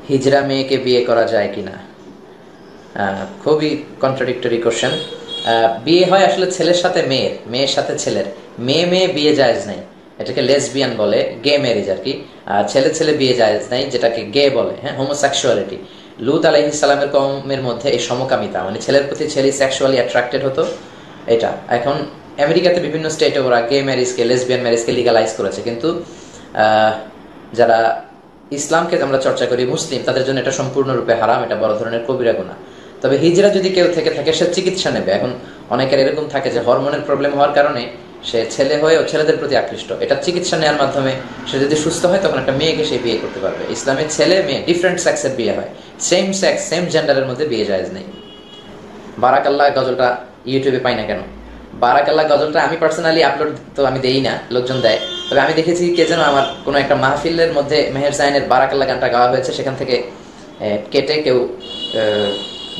হিজড়া মেয়েকে বিয়ে করা যায় কিনা? খুবই কন্ট্রাডিক্টরি কোশ্চেন। বিয়ে হয় আসলে ছেলের সাথে মেয়ের, মেয়ের সাথে ছেলের, মেয়ে মেয়ে বিয়ে জায়েজ নাই, এটাকে লেসবিয়ান বলে, গে ম্যারেজ আর কি। আর ছেলে ছেলে বিয়ে জায়েজ নাই, যেটাকে গে বলে, হ্যাঁ, হোমোসেক্সুয়ালিটি। লুত আলাইহিস সালামের কওমের মধ্যে এই সমকামিতা, মানে ছেলের প্রতি ছেলে সেক্সুয়ালি অ্যাট্রাক্টেড হতো, এটা। এখন আমেরিকাতে বিভিন্ন স্টেটে ওরা গে ম্যারেজকে, লেসবিয়ান ম্যারেজকে লিগালাইজ করেছে, কিন্তু যারা ইসলামকে আমরা চর্চা করি, মুসলিম, তাদের জন্য এটা সম্পূর্ণরূপে হারাম, এটা বড় ধরনের কবিরা গুনাহ। তবে হিজড়া যদি কেউ থেকে থাকে, সে চিকিৎসা নেবে। এখন অনেকের এরকম থাকে যে হরমোনের প্রবলেম হওয়ার কারণে সে ছেলে হয়েও ছেলেদের প্রতি আকৃষ্ট, এটা চিকিৎসা নেওয়ার মাধ্যমে সে যদি সুস্থ হয় তখন একটা মেয়েকে সে বিয়ে করতে পারবে। ইসলামে ছেলে মেয়ে ডিফারেন্ট সেক্সের বিয়ে হয়, সেম সেক্স সেম জেন্ডারের মধ্যে বিয়ে জায়েজ নেই। বারাকাল্লাহ গজলটা ইউটিউবে পাই না কেন? বারাকাল্লাহ গজলটা আমি পার্সোনালি আপলোড তো আমি দেই না, লোকজন দেয়। তবে আমি দেখেছি কে যেন আমার কোনো একটা মাহফিলের মধ্যে মেহের সাইনের বারাকাল্লাহ গানটা গাওয়া হয়েছে, সেখান থেকে কেটে কেউ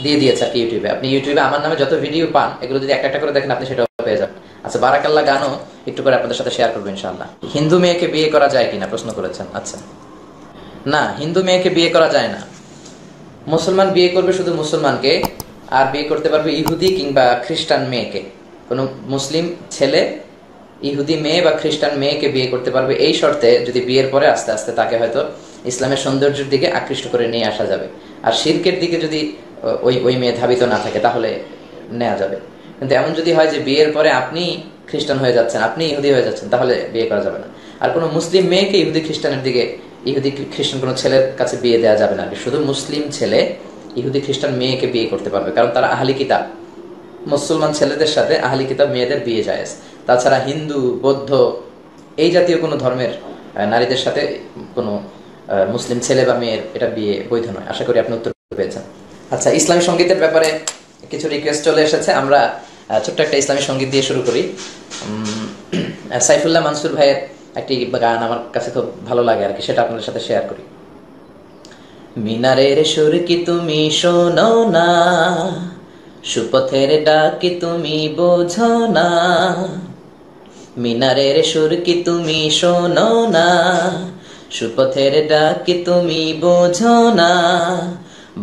দিয়ে দিয়েছে আর কি ইউটিউবে। আপনি ইউটিউবে আমার নামে যত ভিডিও পান, এগুলো যদি একটা একটা করে দেখেন, আপনি সেটাও পেয়ে যাবেন। আচ্ছা, বারাকাল্লাহ গানও একটু করে আপনাদের সাথে শেয়ার করবো ইনশাআল্লাহ। হিন্দু মেয়েকে বিয়ে করা যায় কিনা প্রশ্ন করেছেন। আচ্ছা, না, হিন্দু মেয়েকে বিয়ে করা যায় না। মুসলমান বিয়ে করবে শুধু মুসলমানকে, আর বিয়ে করতে পারবে ইহুদি কিংবা খ্রিস্টান মেয়েকে। কোনো মুসলিম ছেলে ইহুদি মেয়ে বা খ্রিস্টান মেয়েকে বিয়ে করতে পারবে এই শর্তে, যদি বিয়ের পরে আস্তে আস্তে তাকে হয়তো ইসলামের সৌন্দর্যের দিকে আকৃষ্ট করে নিয়ে আসা যাবে। আর শিরকের দিকে যদি ওই মেয়ে ধাবিত না থাকে, তাহলে নেওয়া যাবে। কিন্তু এমন যদি হয় যে বিয়ের পরে আপনি খ্রিস্টান হয়ে যাচ্ছেন, আপনি ইহুদি হয়ে যাচ্ছেন, তাহলে বিয়ে করা যাবে না। আর কোনো মুসলিম মেয়েকে ইহুদি খ্রিস্টানের দিকে, ইহুদি খ্রিস্টান কোনো ছেলের কাছে বিয়ে দেওয়া যাবে না। শুধু মুসলিম ছেলে ইহুদি খ্রিস্টান মেয়েকে বিয়ে করতে পারবে, কারণ তারা আহলি কিতাব। মুসলমান ছেলেদের সাথে আহলি কিতাব মেয়েদের বিয়ে জায়েজ। তাছাড়া হিন্দু, বৌদ্ধ, এই জাতীয় কোনো ধর্মের নারীদের সাথে কোনো মুসলিম ছেলে বা মেয়ের এটা বিয়ে বৈধ নয়। আশা করি আপনি উত্তর পেয়েছেন। আচ্ছা, ইসলামী সঙ্গীতের ব্যাপারে কিছু রিকোয়েস্ট চলে এসেছে, আমরা ছোট্ট একটা ইসলামী সঙ্গীত দিয়ে শুরু করি। সাইফুল্লাহ মানসুর ভাইয়ের একটি গান আমার কাছে খুব ভালো লাগে আর কি, সেটা আপনাদের সাথে শেয়ার করি। মিনারের সুর কি তুমি শোনো না, সুপথের ডাক কি তুমি বোঝো না। মিনারের সুর কি তুমি শোনো না, সুপথের ডাক কি তুমি বোঝো না।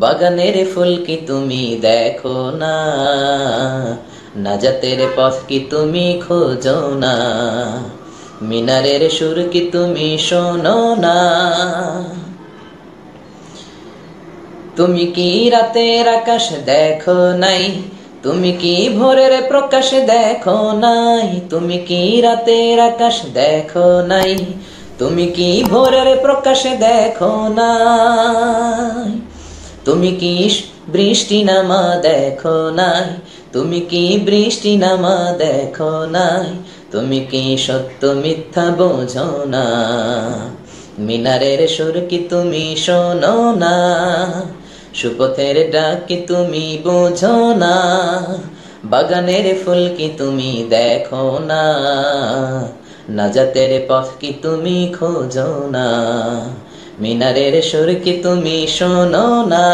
বাগানের ফুল কি তুমি দেখো না, নাজাতের পথ কি তুমি খোঁজো না। মিনারের সুর কি তুমি শোনো না। তুমি কি রাতের আকাশ দেখো নাই, তুমি কি ভোরের প্রকাশ দেখো নাই। তুমি কি রাতের আকাশ দেখো নাই, তুমি কি ভোরের প্রকাশ দেখো নাই। তুমি কি বৃষ্টি নামা দেখো নাই, তুমি কি বৃষ্টি নামা দেখো নাই। তুমি কি সত্য মিথ্যা বোঝো না। মিনারের সুর কি তুমি শোনো না, সুপথের ডাক কি তুমি বোঝো না। বাগানের ফুল কি তুমি দেখো না, নাজাতের পথ কি তুমি খোঁজো না। মিনারের সুর কি তুমি শোনো না।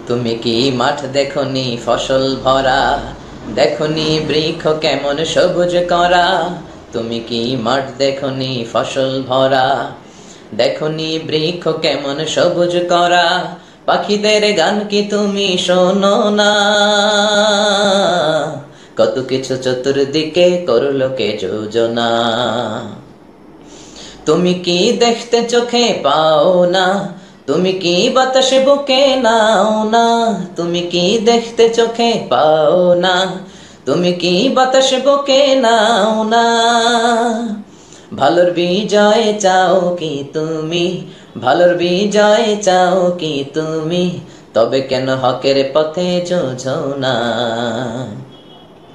তুমি কি মাঠ দেখনি ফসল ভরা, দেখনি বৃক্ষ কেমন সবুজ করা। তুমি কি মাঠ দেখনি ফসল ভরা, দেখনি বৃক্ষ কেমন সবুজ করা। পাখিদের গান কি তুমি শোনো না, কত কিছু চতুর্দিকে করলো কে যোজনা। তুমি কি দেখতে চোখে পাও না, তুমি কি বাতাসে বুকে নাও না। তুমি কি দেখতে চোখে পাও না, তুমি কি বাতাসে বুকে নাও না। ভালোর বিজয় চাও কি তুমি, ভালোর বিজয় চাও কি তুমি, তবে কেন হকের পথে যোজো না।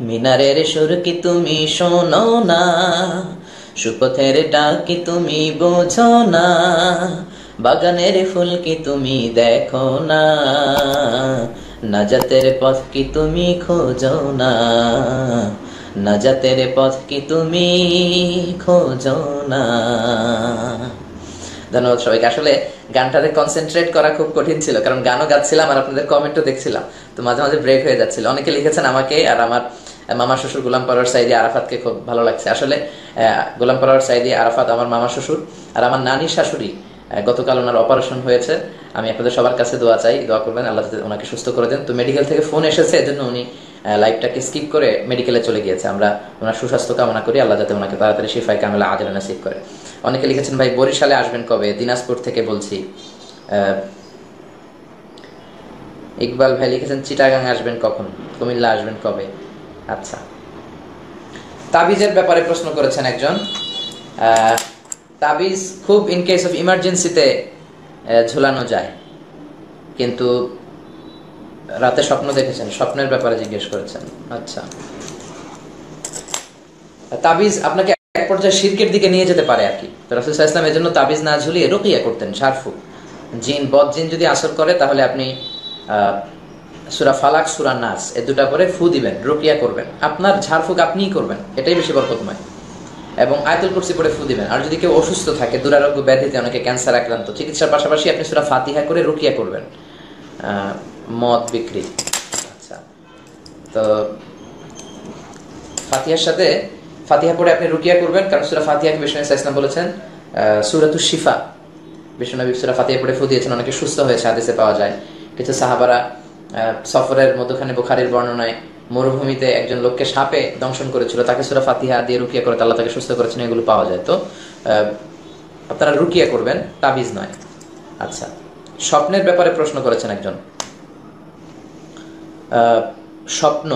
মিনারের সুর কি তুমি শোনো না, সুপথের ডাক কি তুমি বোঝো না। বাগানের ফুল কি তুমি দেখো না, নাজাতের পথ কি তুমি খোঁজো না। নাজাতের পথ কি তুমি খোঁজো না। ধন্যবাদ সবাইকে। আসলে গানটাতে কনসেন্ট্রেট করা খুব কঠিন ছিল, কারণ গানও গাচ্ছিলাম আর আপনাদের কমেন্টও দেখছিলাম, তো মাঝে মাঝে ব্রেক হয়ে যাচ্ছিল। অনেকে লিখেছেন আমাকে আর আমার মামা শ্বশুর গোলাম পরোয়ার সাইদি আরাফাতকে খুব ভালো লাগছে। আসলে গোলাম পরোয়ার সাইদি আরাফাত আমার মামা শ্বশুর, আর আমার নানি শাশুড়ি গতকাল ওনার অপারেশন হয়েছে। আমি আপনাদের সবার কাছে দোয়া চাই, দোয়া করবেন আল্লাহ যাতে ওনাকে সুস্থ করে দেন। তো মেডিকেল থেকে ফোন এসেছে, এজন্য উনি লাইভটাকে স্কিপ করে মেডিকেলে চলে গিয়েছে। আমরা ওনার সুস্বাস্থ্য কামনা করি, আল্লাহ যাতে ওনাকে তাড়াতাড়ি শিফায়ে কামিলা আজলা নসিব করে। অনেকে লিখেছেন ভাই বরিশালে আসবেন কবে? দিনাজপুর থেকে বলছি। ইকবাল ভাই লিখেছেন চিটাগাং আসবেন কখন, কুমিল্লা আসবেন কবে? আচ্ছা, তাবিজের ব্যাপারে প্রশ্ন করেছেন একজন। তাবিজ খুব ইন কেস অফ ইমার্জেন্সিতে ঝুলানো যায়, কিন্তু রাতে স্বপ্ন দেখেছেন, স্বপ্নের ব্যাপারে জিজ্ঞেস করেছেন। আচ্ছা, তাবিজ আপনাকে এক পর্যায়ে শিরকের দিকে নিয়ে যেতে পারে আর কি। তো রাসূল সাল্লাল্লাহু আলাইহি ওয়াসাল্লাম এজন্য তাবিজ না ঝুলিয়ে রুকিয়া করতেন, ঝাড়ফুঁক। জিন, বদ জিন যদি আসর করে তাহলে আপনি সূরা ফালাক, সূরা নাস এ দুটা করে ফু দিবেন, রুকিয়া করবেন। আপনার ঝাড়ফুঁক আপনিই করবেন, এটাই বেশি বরকতময়। এবং আয়াতুল কুরসি পড়ে ফু দিবেন। আর যদি কেউ অসুস্থ থাকে, দুরারোগ্য ব্যাধিতে, অনেকে ক্যান্সার আক্রান্ত, চিকিৎসার পাশাপাশি আপনি সূরা ফাতিহা করে রুকিয়া করবেন। মদ বিক্রি, আচ্ছা, তো ফাতিহা পড়ে আপনি রুকিয়া করবেন, কারণ সূরা ফাতিহাকে বিষ্ণু সাল্লাল্লাহু আলাইহি ওয়াসাল্লাম বলেছেন সূরাতুশ শিফা। বিষ্ণুনবী সূরা ফাতিহা পড়ে ফু দিয়েছেন, অনেকে সুস্থ হয়েছে, হাদিসে পাওয়া যায়। কিছু সাহাবারা সফরের মধ্যখানে বুখারীর বর্ণনায় মরুভূমিতে একজন লোককে সাপে দংশন করেছিল, তাকে সূরা ফাতিহা দিয়ে রুকিয়া করে আল্লাহ তাকে সুস্থ করেছেন, এগুলো পাওয়া যায়। তো আপনারা রুকিয়া করবেন, তাবিজ নয়। আচ্ছা, স্বপ্নের ব্যাপারে প্রশ্ন করেছেন একজন। স্বপ্ন,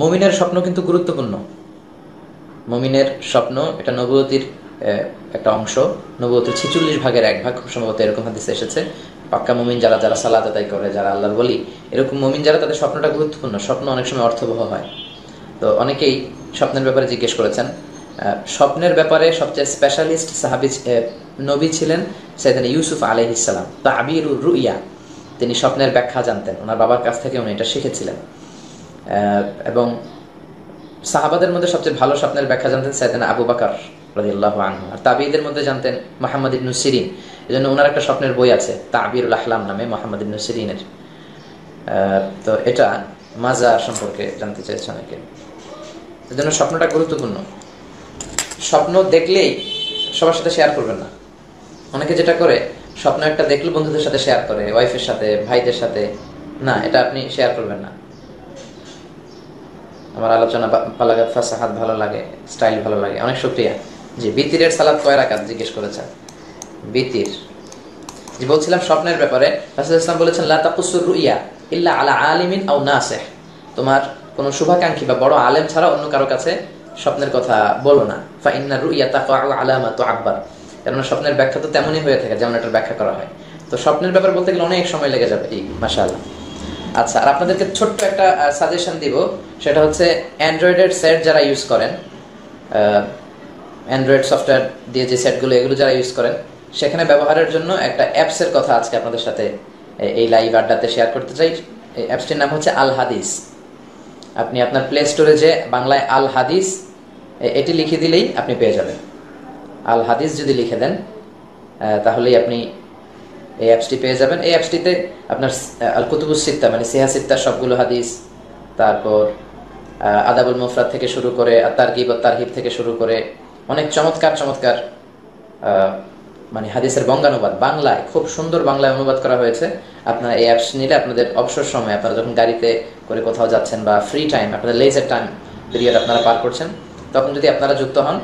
মুমিনের স্বপ্ন কিন্তু গুরুত্বপূর্ণ। মুমিনের স্বপ্ন এটা নবুয়তির একটা অংশ, নবুয়তের 46 ভাগের 1 ভাগ, খুব সম্ভবত এরকম হাদিসে এসেছে। পাক্কা মুমিন যারা, যারা সালাত আদায় করে, যারা আল্লাহর ওলি, এরকম মুমিন যারা, তাদের স্বপ্নটা গুরুত্বপূর্ণ। স্বপ্ন অনেক সময় অর্থবহ হয়। তো অনেকেই স্বপ্নের ব্যাপারে জিজ্ঞেস করেছেন। স্বপ্নের ব্যাপারে সবচেয়ে স্পেশালিস্ট সাহাবী নবী ছিলেন সাইয়েদনা ইউসুফ আলাইহিস সালাম, তাবিরুর রুইয়া। তিনি স্বপ্নের ব্যাখ্যা জানতেন, ওনার বাবার কাছ থেকে উনি এটা শিখেছিলেন। এবং সাহাবাদের মধ্যে সবচেয়ে ভালো স্বপ্নের ব্যাখ্যা জানতেন সাইয়েদনা আবু বকর রাদিয়াল্লাহু আনহু। আর তাবিঈদের মধ্যে জানতেন মুহাম্মদ ইবনে সিরিন। এজন্য ওনার একটা স্বপ্নের বই আছে তাবিরুল আহলাম নামে, মুহাম্মদ ইবনে সিরিনের। তো এটা মাজার সম্পর্কে জানতে চেয়েছে অনেকে, এজন্য স্বপ্নটা গুরুত্বপূর্ণ। স্বপ্ন দেখলেই সবার সাথে শেয়ার করবেন না। অনেকে যেটা করে, স্বপ্ন একটা দেখলে বন্ধুদের সাথে শেয়ার করে, ওয়াইফের সাথে, ভাইদের সাথে। না, এটা আপনি শেয়ার করবেন না। আমার আলোচনা বালাগাত ফাসাহাত ভালো লাগে, স্টাইল ভালো লাগে, অনেক শুকরিয়া। জি, বিতিরের সালাত কয় রাকাত জিজ্ঞেস করেছেন। বিতির, জি বলছিলাম স্বপ্নের ব্যাপারে রাসূল সাল্লাল্লাহু আলাইহি ওয়াসাল্লাম বলেছেন লা তাকুসুর রুইয়া ইল্লা আলা আলিমিন আও নাসিহ। তোমার কোনো শুভাকাঙ্ক্ষী বা বড় আলেম ছাড়া অন্য কারো কাছে স্বপ্নের কথা বলো না। ফা ইন্না রুইয়া তাকাউ আলা মা তুআব্বার। কারণ স্বপ্নের ব্যাখ্যা তো তেমনই হয়ে থাকে যেমন এটার ব্যাখ্যা করা হয়। তো স্বপ্নের ব্যাপারে বলতে গেলে অনেক সময় লেগে যাবে। জি, মাশাআল্লাহ। আচ্ছা, আর আপনাদেরকে ছোট্ট একটা সাজেশন দিব, সেটা হচ্ছে অ্যান্ড্রয়েডের সেট যারা ইউজ করেন, অ্যান্ড্রয়েড সফটওয়্যার দিয়ে যে সেটগুলো, এগুলো যারা ইউজ করেন, সেখানে ব্যবহারের জন্য একটা অ্যাপসের কথা আজকে আপনাদের সাথে এই লাইভ আড্ডাতে শেয়ার করতে চাই। এই অ্যাপসটির নাম হচ্ছে আল হাদিস। আপনি আপনার প্লে স্টোরে যে বাংলায় আল হাদিস এটি লিখে দিলেই আপনি পেয়ে যাবেন। আল হাদিস যদি লিখে দেন তাহলেই আপনি এই অ্যাপসটি পেয়ে যাবেন। এই অ্যাপসটিতে আপনার আল কুতুবুস সিত্তা মানে সিহা সিত্তার সবগুলো হাদিস, তারপর আদাবুল মুফরাদ থেকে শুরু করে, তারগিব ও তারহিব থেকে শুরু করে অনেক চমৎকার চমৎকার মানে হাদিসের বঙ্গানুবাদ বাংলায়, খুব সুন্দর বাংলায় অনুবাদ করা হয়েছে। আপনারা এই অ্যাপস নিলে আপনাদের অবসর সময়, আপনারা যখন গাড়িতে করে কোথাও যাচ্ছেন বা ফ্রি টাইম, আপনাদের লেজার টাইম পিরিয়ড আপনারা পার করছেন, তখন যদি আপনারা যুক্ত হন,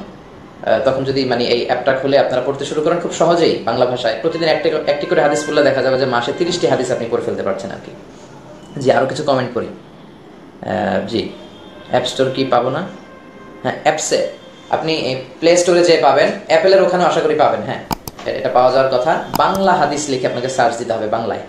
তখন যদি মানে এই অ্যাপটা খুলে আপনারা পড়তে শুরু করেন খুব সহজেই বাংলা ভাষায়, প্রতিদিন একটি করে হাদিস পড়লে দেখা যাবে যে মাসে 30টি হাদিস আপনি পড়ে ফেলতে পারছেন আর কি। জি, আরও কিছু কমেন্ট করি। জি, অ্যাপ স্টোর কি পাবো না? হ্যাঁ, অ্যাপসে আপনি প্লে স্টোরে যে পাবেন, অ্যাপেলের ওখানে আশা করি পাবেন। হ্যাঁ, এটা পাওয়া যাওয়ার কথা। বাংলা হাদিস লিখে আপনাকে সার্চ দিতে হবে বাংলায়।